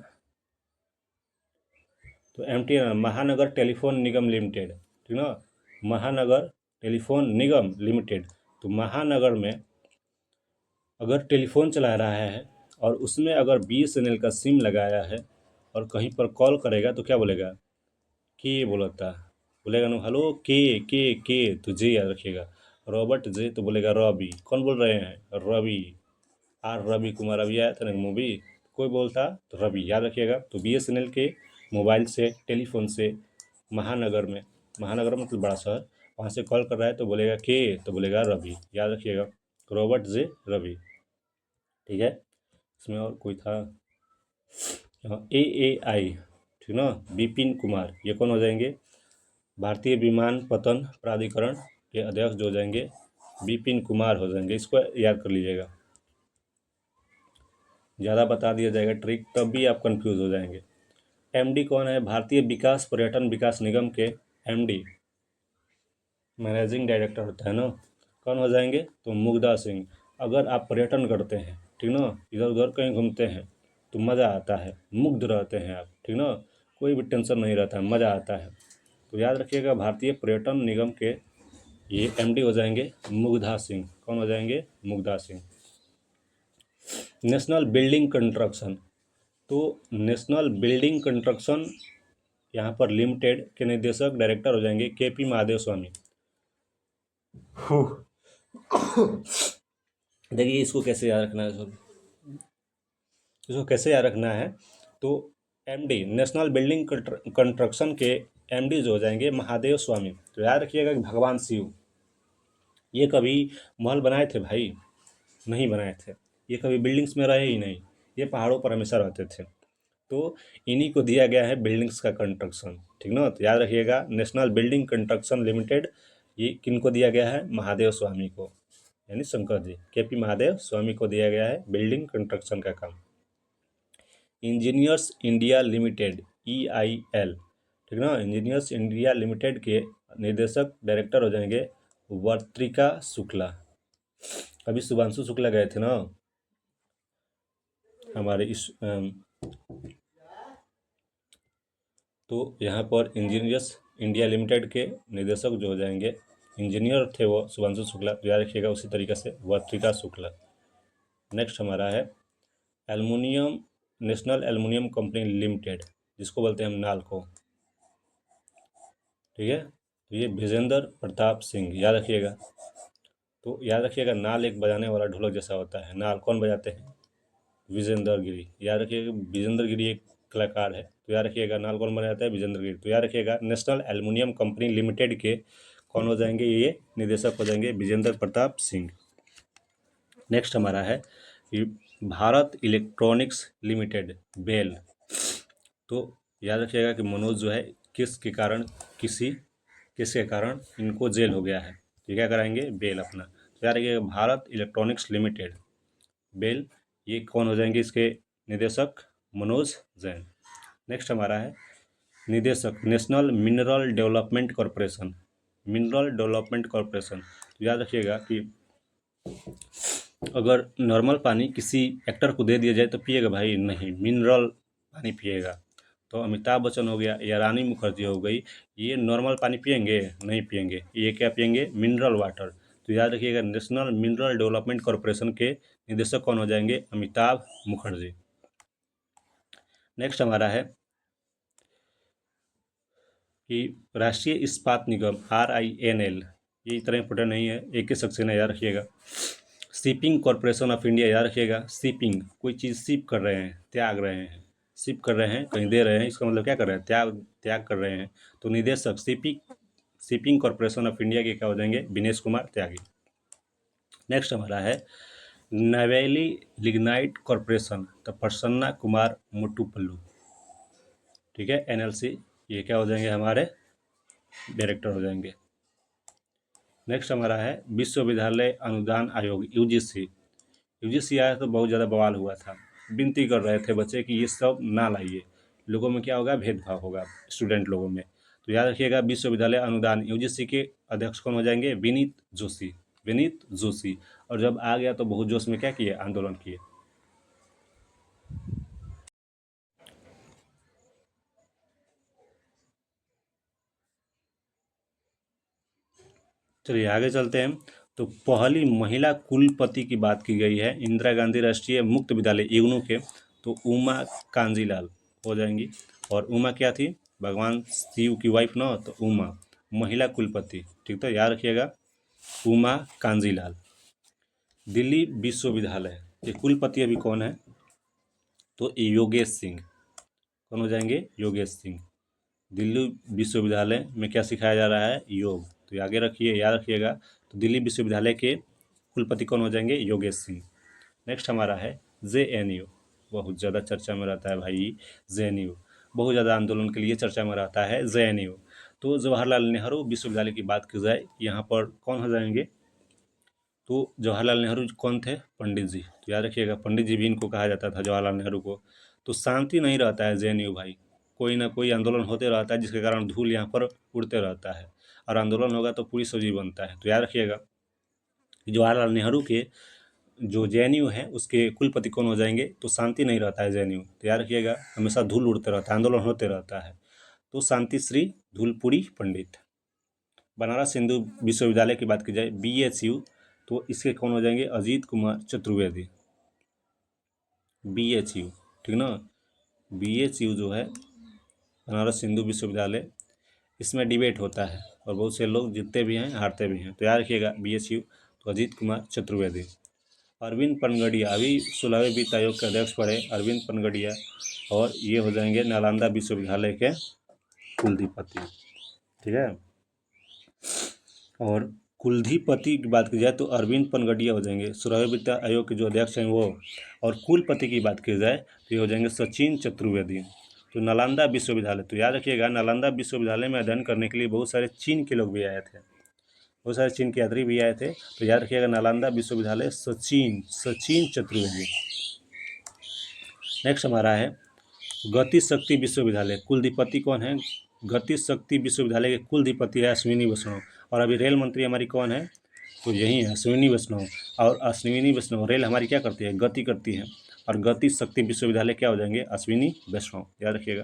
तो MTNL महानगर टेलीफोन निगम लिमिटेड, ठीक ना, महानगर टेलीफोन निगम लिमिटेड। तो महानगर में अगर टेलीफोन चला रहा है और उसमें अगर BSNL का सिम लगाया है और कहीं पर कॉल करेगा तो क्या बोलेगा, के बोलता, बोलेगा ना हेलो के, तो जे याद रखिएगा, रॉबर्ट जे तो बोलेगा रवि, कौन बोल रहे हैं, रवि, रवि कुमार, अभी आया था ना मूवी, कोई बोलता तो रवि, याद रखिएगा। तो BSNL के मोबाइल से, टेलीफोन से महानगर में, महानगर मतलब बड़ा शहर, वहाँ से कॉल कर रहा है तो बोलेगा के, तो बोलेगा रवि, याद रखिएगा, रॉबर्ट जे रवि, ठीक है। इसमें और कोई था, AAI, ठीक ना, विपिन कुमार, ये कौन हो जाएंगे, भारतीय विमानपत्तन प्राधिकरण के अध्यक्ष जो हो जाएंगे विपिन कुमार हो जाएंगे, इसको याद कर लीजिएगा, ज़्यादा बता दिया जाएगा ट्रिक तब भी आप कंफ्यूज हो जाएंगे। MD कौन है, भारतीय विकास पर्यटन विकास निगम के MD, मैनेजिंग डायरेक्टर होता है ना, कौन हो जाएंगे, तो मुग्धा सिंह। अगर आप पर्यटन करते हैं, ठीक ना, इधर उधर कहीं घूमते हैं तो मज़ा आता है, मुग्ध रहते हैं आप, ठीक ना, कोई भी टेंशन नहीं रहता है, मज़ा आता है। तो याद रखिएगा भारतीय पर्यटन निगम के ये MD हो जाएंगे मुग्धा सिंह, कौन हो जाएंगे, Mugdha Singh. National building construction, तो नेशनल बिल्डिंग कंस्ट्रक्शन यहाँ पर लिमिटेड के निदेशक डायरेक्टर हो जाएंगे KP महादेव स्वामी। देखिए इसको कैसे याद रखना है, सॉरी, इसको कैसे याद रखना है, तो MD नेशनल बिल्डिंग कंस्ट्रक्शन के MD जो हो जाएंगे महादेव स्वामी। तो याद रखिएगा कि भगवान शिव ये कभी महल बनाए थे भाई, नहीं बनाए थे, ये कभी बिल्डिंग्स में रहे ही नहीं, ये पहाड़ों पर हमेशा रहते थे। तो इन्हीं को दिया गया है बिल्डिंग्स का कंस्ट्रक्शन, ठीक ना, तो याद रखिएगा नेशनल बिल्डिंग कंस्ट्रक्शन लिमिटेड ये किन को दिया गया है, महादेव स्वामी को, यानी शंकर जी, KP महादेव स्वामी को दिया गया है बिल्डिंग कंस्ट्रक्शन का काम। इंजीनियर्स इंडिया लिमिटेड EIL, ठीक ना, इंजीनियर्स इंडिया लिमिटेड के निदेशक डायरेक्टर हो जाएंगे वर्त्रिका शुक्ला। अभी शुभांशु शुक्ला गए थे ना हमारे इस तो यहाँ पर इंजीनियर्स इंडिया लिमिटेड के निदेशक जो हो जाएंगे, इंजीनियर थे वो शुभांशु शुक्ला, तो याद रखिएगा उसी तरीके से वर्त्रिका शुक्ला। नेक्स्ट हमारा है aluminium, national aluminium company limited, जिसको बोलते हैं हम नालको, ठीक है। तो ये विजेंद्र प्रताप सिंह, याद रखिएगा। तो याद रखिएगा नाल एक बजाने वाला ढोलक जैसा होता है, नाल कौन बजाते हैं, विजेंद्र गिरी, याद रखिएगा विजेंद्र गिरी एक कलाकार है, तो याद रखिएगा नाल कौन बजाता है, विजेंद्र गिरी। तो याद रखिएगा नेशनल एल्युमिनियम कंपनी लिमिटेड के कौन हो जाएंगे, ये निदेशक हो जाएंगे विजेंद्र प्रताप सिंह। नेक्स्ट हमारा है भारत इलेक्ट्रॉनिक्स लिमिटेड बेल। तो याद रखिएगा कि मनोज जो है किसके कारण, किसके कारण इनको जेल हो गया है, तो क्या कराएंगे, बेल अपना। तो याद रखिएगा भारत इलेक्ट्रॉनिक्स लिमिटेड बेल, ये कौन हो जाएंगे इसके निदेशक, मनोज जैन। नेक्स्ट हमारा है निदेशक national mineral development corporation, mineral development corporation. तो याद रखिएगा कि अगर नॉर्मल पानी किसी एक्टर को दे दिया जाए तो पिएगा भाई, नहीं, मिनरल पानी पिएगा। तो अमिताभ बच्चन हो गया या रानी मुखर्जी हो गई, ये नॉर्मल पानी पिएंगे, नहीं पिएंगे, ये क्या पिएंगे, मिनरल वाटर। तो याद रखिएगा नेशनल मिनरल डेवलपमेंट कॉरपोरेशन के निदेशक कौन हो जाएंगे, अमिताभ मुखर्जी। नेक्स्ट हमारा है कि राष्ट्रीय इस्पात निगम RINL, ये इतना इंपोर्टेंट नहीं है, एक ही सेक्शन है, याद रखिएगा। शिपिंग कॉरपोरेशन ऑफ इंडिया, याद रखिएगा, शिपिंग कोई चीज़ शिप कर रहे हैं, त्याग रहे हैं, शिप कर रहे हैं कहीं दे रहे हैं, इसका मतलब क्या कर रहे हैं, त्याग कर रहे हैं। तो निदेशक शिपिंग कॉरपोरेशन ऑफ इंडिया के क्या हो जाएंगे, विनेश कुमार त्यागी। नेक्स्ट हमारा है नवेली लिग्नाइट कॉरपोरेशन, तो प्रसन्ना कुमार मुट्टुपल्लू, ठीक है, NLC, ये क्या हो जाएंगे, हमारे डायरेक्टर हो जाएंगे। नेक्स्ट हमारा है विश्वविद्यालय अनुदान आयोग यूजीसी। यूजीसी आया तो बहुत ज़्यादा बवाल हुआ था, विनती कर रहे थे बच्चे कि ये सब ना लाइए, लोगों में क्या होगा, भेदभाव होगा स्टूडेंट लोगों में। तो याद रखिएगा विश्वविद्यालय अनुदान यूजीसी के अध्यक्ष कौन हो जाएंगे, विनीत जोशी। विनीत जोशी। और जब आ गया तो बहुत जोश में क्या किए, आंदोलन किए। चलिए आगे चलते हैं। तो पहली महिला कुलपति की बात की गई है इंदिरा गांधी राष्ट्रीय मुक्त विद्यालय इग्नू के, तो उमा कांजीलाल हो जाएंगी। और उमा क्या थी, भगवान शिव की वाइफ ना, तो उमा महिला कुलपति, ठीक, तो याद रखिएगा उमा कांजीलाल। दिल्ली विश्वविद्यालय के कुलपति अभी कौन है, तो योगेश सिंह। कौन हो जाएंगे, योगेश सिंह। दिल्ली विश्वविद्यालय में क्या सिखाया जा रहा है, योग। तो आगे रखिए, याद रखिएगा। तो दिल्ली विश्वविद्यालय के कुलपति कौन हो जाएंगे, योगेश सिंह। नेक्स्ट हमारा है जेएनयू। बहुत ज़्यादा चर्चा में रहता है भाई जेएनयू, बहुत ज़्यादा आंदोलन के लिए चर्चा में रहता है जेएनयू। तो जवाहरलाल नेहरू विश्वविद्यालय की बात की जाए, यहाँ पर कौन हो जाएंगे, तो जवाहरलाल नेहरू कौन थे, पंडित जी। तो याद रखिएगा पंडित जी भी इनको कहा जाता था, जवाहरलाल नेहरू को। तो शांति नहीं रहता है जेएनयू भाई, कोई ना कोई आंदोलन होते रहता है, जिसके कारण धूल यहाँ पर उड़ते रहता है, और आंदोलन होगा तो पूरी सब्जी बनता है। तो याद रखिएगा जवाहरलाल नेहरू के जो जेएनयू है उसके कुलपति कौन हो जाएंगे, तो शांति नहीं रहता है जेएनयू। तो याद रखिएगा हमेशा धूल उड़ते रहता है, आंदोलन होते रहता है। तो शांति श्री धूलपुरी पंडित। बनारस हिंदू विश्वविद्यालय की बात की जाए बीएचयू, तो इसके कौन हो जाएंगे, अजीत कुमार चतुर्वेदी। बीएचयू, ठीक ना। बीएचयू जो है बनारस हिंदू विश्वविद्यालय, इसमें डिबेट होता है और बहुत से लोग जीतते भी हैं, हारते भी हैं। तो याद रखिएगा बीएचयू, तो अजीत कुमार चतुर्वेदी। अरविंद पनगड़िया अभी 16वें वित्त आयोग के अध्यक्ष पढ़े, अरविंद पनगड़िया, और ये हो जाएंगे नालंदा विश्वविद्यालय के कुलधिपति, ठीक है। और कुलधिपति की बात की जाए तो अरविंद पनगड़िया हो जाएंगे 16वें वित्त आयोग के जो अध्यक्ष हैं वो। और कुलपति की बात की जाए तो ये हो जाएंगे सचिन चतुर्वेदी। तो नालंदा विश्वविद्यालय, तो याद रखिएगा नालंदा विश्वविद्यालय में अध्ययन करने के लिए बहुत सारे चीन के लोग भी आए थे, बहुत सारे चीन के यात्री भी आए थे। तो याद रखिएगा नालंदा विश्वविद्यालय सचिन चतुर्वेदी। नेक्स्ट हमारा है गति शक्ति विश्वविद्यालय, कुलधिपति कौन है, गति शक्ति विश्वविद्यालय के कुलधिपति है अश्विनी वैष्णव। और अभी रेल मंत्री हमारी कौन है, तो यही है अश्विनी वैष्णव। और अश्विनी वैष्णव, रेल हमारी क्या करती है, गति करती है, और गति शक्ति विश्वविद्यालय क्या हो जाएंगे, अश्विनी वैष्णव, याद रखिएगा।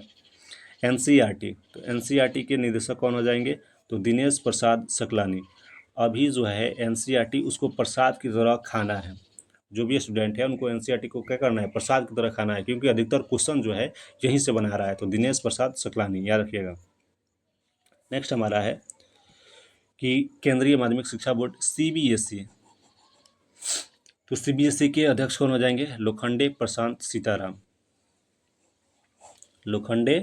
एनसीईआरटी, तो एनसीईआरटी के निदेशक कौन हो जाएंगे, तो दिनेश प्रसाद सकलानी। अभी जो है एनसीईआरटी उसको प्रसाद की तरह खाना है, जो भी स्टूडेंट है उनको एनसीईआरटी को क्या करना है, प्रसाद की तरह खाना है, क्योंकि अधिकतर क्वेश्चन जो है यहीं से बना रहा है। तो दिनेश प्रसाद सकलानी, याद रखिएगा। नेक्स्ट हमारा है कि केंद्रीय माध्यमिक शिक्षा बोर्ड सीबीएसई, तो सीबीएसई के अध्यक्ष कौन हो जाएंगे, लोखंडे प्रशांत सीताराम। लोखंडे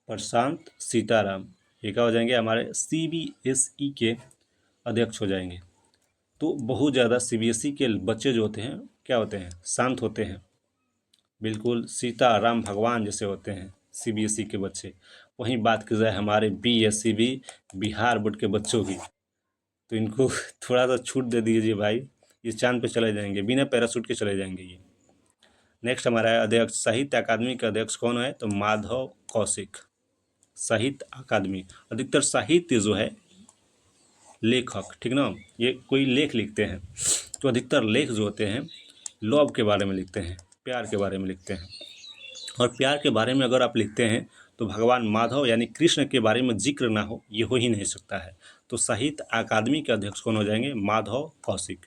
प्रशांत सीताराम, ये क्या हो जाएंगे, हमारे सीबीएसई के अध्यक्ष हो जाएंगे। तो बहुत ज़्यादा सीबीएसई के बच्चे जो होते हैं क्या होते हैं, शांत होते हैं, बिल्कुल सीताराम भगवान जैसे होते हैं सीबीएसई के बच्चे। वहीं बात की जाए हमारे बीएसईबी बिहार बोर्ड के बच्चों की, तो इनको थोड़ा सा छूट दे दीजिए भाई, ये चांद पे चले जाएंगे, बिना पैराशूट के चले जाएंगे ये। नेक्स्ट हमारा है अध्यक्ष, साहित्य अकादमी के अध्यक्ष कौन है, तो माधव कौशिक। साहित्य अकादमी, अधिकतर साहित्य जो है लेखक, ठीक ना, ये कोई लेख लिखते हैं, तो अधिकतर लेख जो होते हैं लव के बारे में लिखते हैं, प्यार के बारे में लिखते हैं। और प्यार के बारे में अगर आप लिखते हैं तो भगवान माधव यानी कृष्ण के बारे में जिक्र ना हो, ये हो ही नहीं सकता है। तो साहित्य अकादमी के अध्यक्ष कौन हो जाएंगे, माधव कौशिक।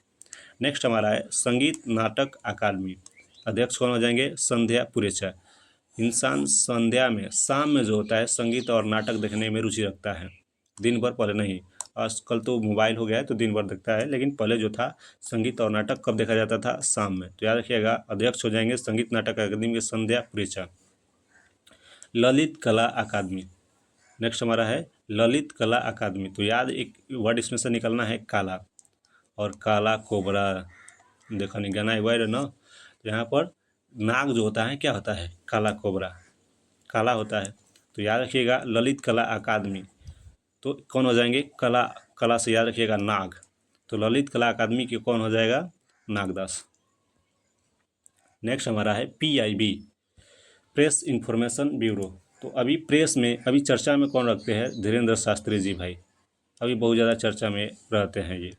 नेक्स्ट हमारा है संगीत नाटक अकादमी, अध्यक्ष कौन हो जाएंगे, संध्या पुरेचा। इंसान संध्या में, शाम में जो होता है संगीत और नाटक देखने में रुचि रखता है, दिन भर, पहले नहीं, आजकल तो मोबाइल हो गया है तो दिन भर देखता है, लेकिन पहले जो था संगीत और नाटक कब देखा जाता था, शाम में। तो याद रखिएगा अध्यक्ष हो जाएंगे संगीत नाटक अकादमी के संध्या पुरेचा। ललित कला अकादमी, नेक्स्ट हमारा है ललित कला अकादमी, तो याद एक वर्ड इसमें से निकलना है काला, और काला कोबरा, देखो नहीं गाना है वर्ड ना, तो यहाँ पर नाग जो होता है क्या होता है, काला कोबरा, काला होता है। तो याद रखिएगा ललित कला अकादमी, तो कौन हो जाएंगे, कला कला से याद रखिएगा नाग, तो ललित कला अकादमी के कौन हो जाएगा, नागदास। नेक्स्ट हमारा है PIB, प्रेस इंफॉर्मेशन ब्यूरो। तो अभी प्रेस में अभी चर्चा में कौन रखते हैं, धीरेन्द्र शास्त्री जी भाई, अभी बहुत ज़्यादा चर्चा में रहते हैं ये।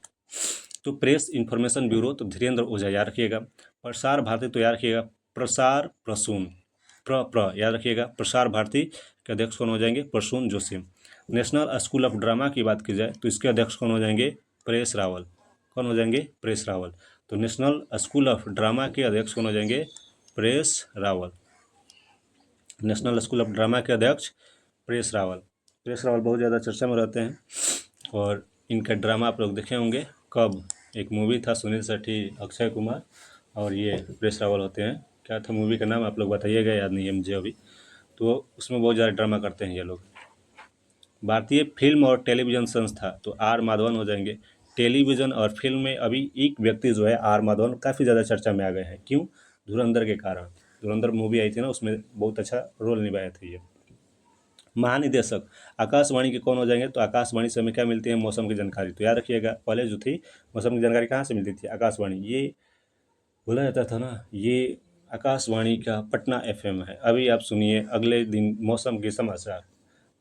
तो प्रेस इंफॉर्मेशन ब्यूरो तो धीरेन्द्र ओझा याद रखिएगा। प्रसार भारती तो याद रखिएगा प्रसार प्रसून, याद रखिएगा। प्रसार भारती के अध्यक्ष कौन हो जाएंगे, Prasoon Joshi. National School of Drama की बात की जाए तो इसके अध्यक्ष कौन हो जाएंगे, परेश रावल। कौन हो जाएंगे, परेश रावल। तो नेशनल स्कूल ऑफ ड्रामा के अध्यक्ष कौन हो जाएंगे, Paresh Rawal. National School of drama के अध्यक्ष परेश रावल। परेश रावल बहुत ज़्यादा चर्चा में रहते हैं और इनका ड्रामा आप लोग देखे होंगे, कब, एक मूवी था, सुनील शेट्टी, अक्षय कुमार और ये परेश रावल होते हैं। क्या था मूवी का नाम, आप लोग बताइएगा, याद नहीं है मुझे अभी। तो उसमें बहुत ज़्यादा ड्रामा करते हैं ये लोग। भारतीय फिल्म और टेलीविज़न संस्था तो R माधवन हो जाएंगे। टेलीविज़न और फिल्म में अभी एक व्यक्ति जो है R माधवन काफ़ी ज़्यादा चर्चा में आ गए हैं। क्यों, धुरंधर के कारण। धुरंधर मूवी आई थी ना, उसमें बहुत अच्छा रोल निभाए थे ये। महानिदेशक आकाशवाणी के कौन हो जाएंगे, तो आकाशवाणी से हमें क्या मिलती है, मौसम की जानकारी। तो याद रखिएगा पहले जो थी मौसम की जानकारी कहाँ से मिलती थी, आकाशवाणी। ये बोला जाता था ना, ये आकाशवाणी का पटना FM है। अभी आप सुनिए अगले दिन मौसम के समाचार,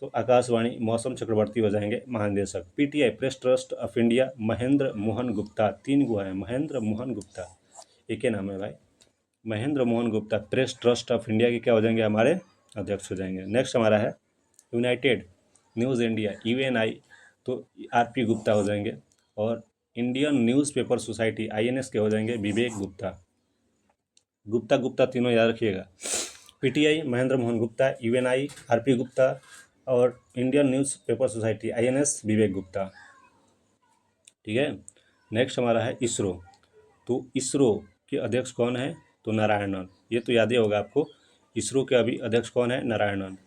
तो आकाशवाणी मौसम चक्रवर्ती हो जाएंगे महानिदेशक। PTI press trust of India Mahendra Mohan Gupta, 3 गो है, महेंद्र मोहन गुप्ता, एक ही नाम है भाई, Mahendra Mohan Gupta press trust of India के क्या हो जाएंगे, हमारे अध्यक्ष हो जाएंगे। नेक्स्ट हमारा है यूनाइटेड न्यूज़ इंडिया UNI, तो RP गुप्ता हो जाएंगे। और इंडियन न्यूज़पेपर सोसाइटी INS के हो जाएंगे विवेक गुप्ता। गुप्ता गुप्ता तीनों याद रखिएगा। PTI Mahendra Mohan Gupta, UNI RP Gupta और इंडियन न्यूज़पेपर सोसाइटी INS विवेक गुप्ता। ठीक है। नेक्स्ट हमारा है इसरो, तो इसरो के अध्यक्ष कौन है, तो नारायणन। ये तो याद ही होगा आपको, इसरो के अभी अध्यक्ष कौन है, नारायणन,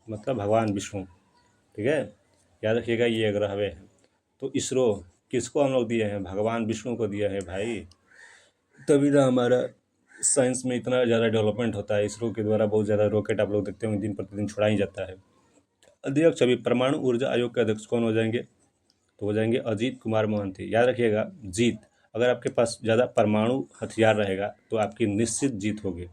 मतलब भगवान विष्णु। ठीक है, याद रखिएगा ये ग्रहवे है। तो इसरो किसको हम लोग दिए हैं, भगवान विष्णु को दिया है भाई, तभी ना हमारा साइंस में इतना ज़्यादा डेवलपमेंट होता है। इसरो के द्वारा बहुत ज़्यादा रॉकेट आप लोग देखते होंगे दिन प्रतिदिन छोड़ा ही जाता है। अध्यक्ष अभी परमाणु ऊर्जा आयोग के अध्यक्ष कौन हो जाएंगे, तो हो जाएंगे अजीत कुमार मोहंती। याद रखिएगा जीत, अगर आपके पास ज़्यादा परमाणु हथियार रहेगा तो आपकी निश्चित जीत होगी।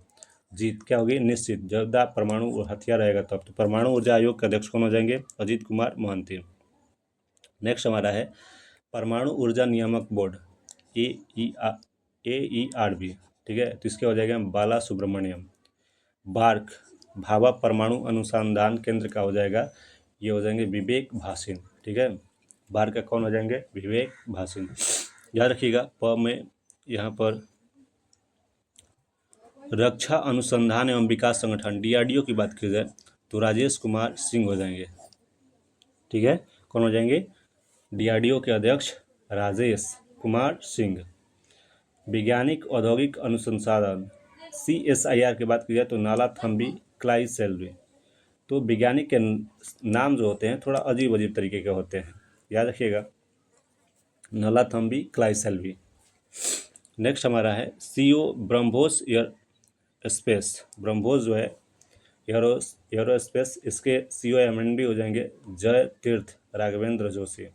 जीत क्या होगी, निश्चित, ज़्यादा परमाणु हथियार रहेगा तब। तो परमाणु ऊर्जा आयोग के अध्यक्ष कौन हो जाएंगे, अजीत कुमार मोहंती। नेक्स्ट हमारा है परमाणु ऊर्जा नियामक बोर्ड AERB। ठीक है, तो इसके हो जाएगा बाला सुब्रमण्यम। बार्क भाभा परमाणु अनुसंधान केंद्र का हो जाएगा, ये हो जाएंगे विवेक भासिन। ठीक है, बार्क का कौन हो जाएंगे, विवेक भासिन। याद रखिएगा प में यहाँ पर रक्षा अनुसंधान एवं विकास संगठन DRDO की बात की जाए तो राजेश कुमार सिंह हो जाएंगे। ठीक है, कौन हो जाएंगे, DRDO के अध्यक्ष राजेश कुमार सिंह। वैज्ञानिक औद्योगिक अनुसंधान CSIR की बात की जाए तो नालाथम्बी क्लाइसेल्वी। तो वैज्ञानिक के नाम जो होते हैं थोड़ा अजीब अजीब तरीके के होते हैं, याद रखिएगा, नालाथम्बी क्लाइसेल्वी। नेक्स्ट हमारा है CO BrahMos air space. BrahMos जो है एयरोस्पेस, इसके CO MD हो जाएंगे जय तीर्थ राघवेंद्र जोशी।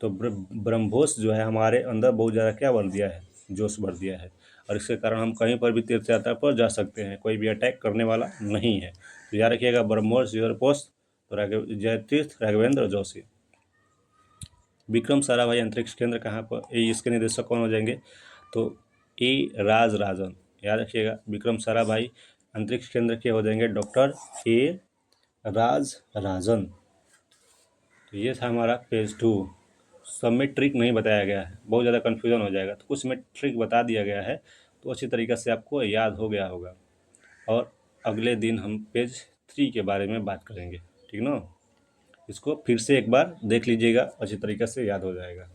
तो ब्रह्मोस जो है हमारे अंदर बहुत ज़्यादा क्या भर दिया है, जोश भर दिया है, और इसके कारण हम कहीं पर भी तीर्थ यात्रा पर जा सकते हैं, कोई भी अटैक करने वाला नहीं है। तो याद रखिएगा ब्रह्मोस एयरपोर्ट, तो जय तीर्थ राघवेंद्र जोशी। विक्रम साराभाई अंतरिक्ष केंद्र कहाँ पर, इसके निदेशक कौन हो जाएंगे, तो A राज राजन। याद रखिएगा विक्रम साराभाई अंतरिक्ष केंद्र के हो जाएंगे डॉक्टर A राज राजन। तो ये था हमारा पेज 2। सब में ट्रिक नहीं बताया गया है, बहुत ज़्यादा कन्फ्यूजन हो जाएगा, तो कुछ में ट्रिक बता दिया गया है, तो अच्छी तरीक़े से आपको याद हो गया होगा। और अगले दिन हम पेज 3 के बारे में बात करेंगे, ठीक ना। इसको फिर से एक बार देख लीजिएगा, अच्छी तरीक़े से याद हो जाएगा।